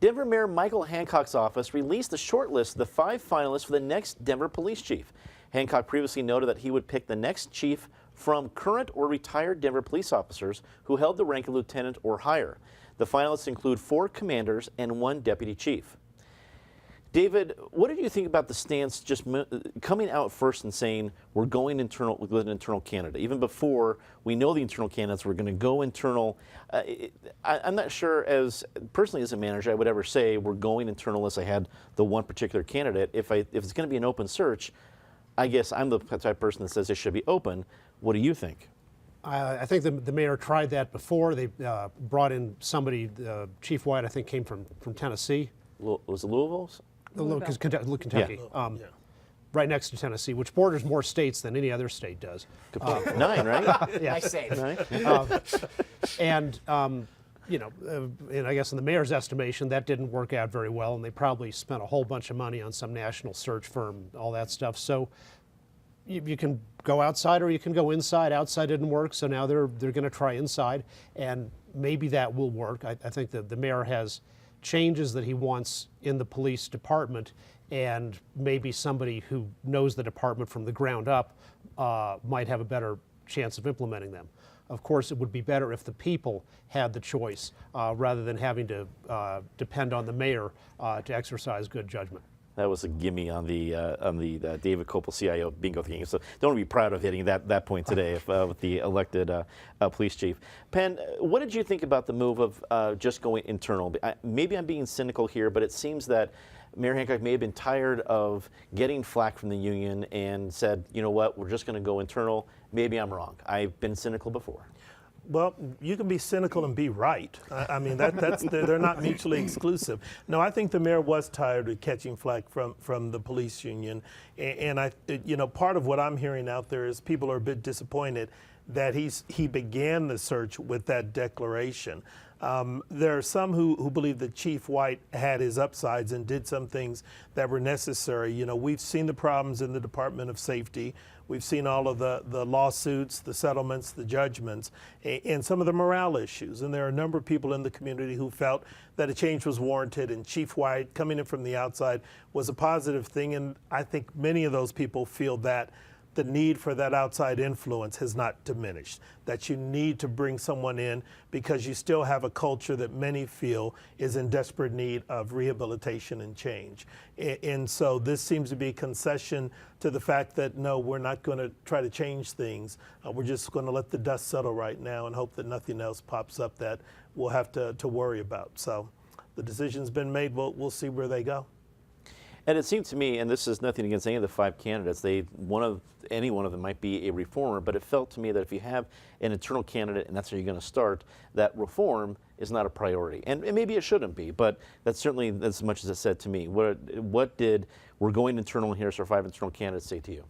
Denver Mayor Michael Hancock's office released a short list of the 5 finalists for the next Denver police chief. Hancock previously noted that he would pick the next chief from current or retired Denver police officers who held the rank of lieutenant or higher. The finalists include 4 commanders and 1 deputy chief. David, what did you think about the stance just coming out first and saying we're going internal with an internal candidate, even before we know the internal candidates, we're going to go internal? I'm not sure, as personally as a manager, I would ever say we're going internal unless I had the one particular candidate. If it's going to be an open search, I guess I'm the type of person that says it should be open. What do you think? I think the mayor tried that before. They brought in somebody, Chief White, I think, came from Tennessee. Was it Louisville? Kentucky, right next to Tennessee, which borders more states than any other state does. 9, right? Yeah. Nice save. And I guess in the mayor's estimation, that didn't work out very well, and they probably spent a whole bunch of money on some national search firm, all that stuff. So you can go outside or you can go inside. Outside didn't work, so now they're going to try inside, and maybe that will work. I think that the mayor has changes that he wants in the police department, and maybe somebody who knows the department from the ground up might have a better chance of implementing them. Of course, it would be better if the people had the choice rather than having to depend on the mayor to exercise good judgment. That was a gimme on the David Kopel CIO bingo thing. So don't be proud of hitting that point today with the elected police chief. Penn, what did you think about the move of just going internal? Maybe I'm being cynical here, but it seems that Mayor Hancock may have been tired of getting flack from the union and said, you know what, we're just going to go internal. Maybe I'm wrong. I've been cynical before. Well, you can be cynical and be right. I mean, they're not mutually exclusive. No, I think the mayor was tired of catching flack from the police union, and part of what I'm hearing out there is people are a bit disappointed that he began the search with that declaration. There are some who believe that Chief White had his upsides and did some things that were necessary. You know, we've seen the problems in the Department of Safety. We've seen all of the lawsuits, the settlements, the judgments, and some of the morale issues. And there are a number of people in the community who felt that a change was warranted, and Chief White coming in from the outside was a positive thing. And I think many of those people feel that the need for that outside influence has not diminished, that you need to bring someone in because you still have a culture that many feel is in desperate need of rehabilitation and change. And so this seems to be a concession to the fact that, no, we're not going to try to change things. We're just going to let the dust settle right now and hope that nothing else pops up that we'll have to worry about. So the decision's been made. We'll see where they go. And it seemed to me, and this is nothing against any of the 5 candidates, any one of them might be a reformer, but it felt to me that if you have an internal candidate and that's where you're going to start, that reform is not a priority. And maybe it shouldn't be, but that's certainly as much as it said to me. What did we're going internal here, so 5 internal candidates say to you?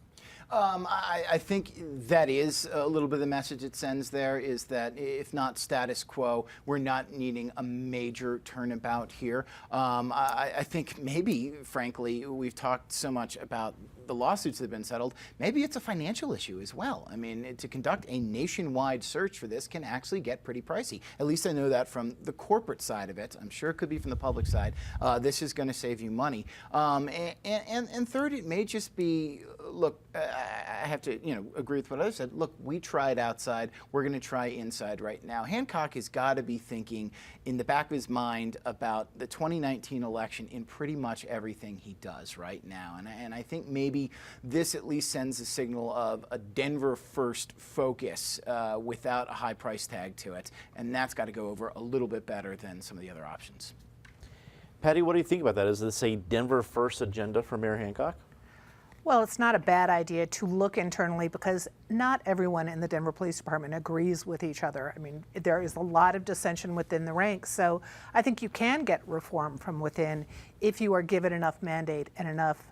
I think that is a little bit of the message it sends there, is that if not status quo, we're not needing a major turnabout here. I think maybe, frankly, we've talked so much about the lawsuits that have been settled, maybe it's a financial issue as well. I mean, to conduct a nationwide search for this can actually get pretty pricey. At least I know that from the corporate side of it. I'm sure it could be from the public side. This is going to save you money. And third, it may just be, look, I have to agree with what others said. Look, we tried outside. We're going to try inside right now. Hancock has got to be thinking in the back of his mind about the 2019 election in pretty much everything he does right now. And I think maybe this at least sends a signal of a Denver first focus without a high price tag to it. And that's got to go over a little bit better than some of the other options. Patty, what do you think about that? Is this a Denver first agenda for Mayor Hancock? Well, it's not a bad idea to look internally because not everyone in the Denver Police Department agrees with each other. I mean, there is a lot of dissension within the ranks, so I think you can get reform from within if you are given enough mandate and enough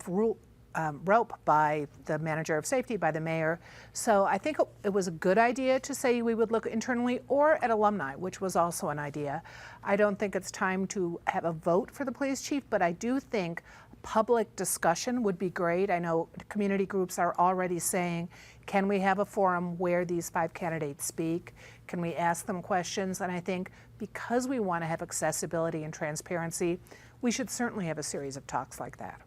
rope by the manager of safety, by the mayor. So I think it was a good idea to say we would look internally or at alumni, which was also an idea. I don't think it's time to have a vote for the police chief, but I do think public discussion would be great. I know community groups are already saying, can we have a forum where these 5 candidates speak? Can we ask them questions? And I think because we want to have accessibility and transparency, we should certainly have a series of talks like that.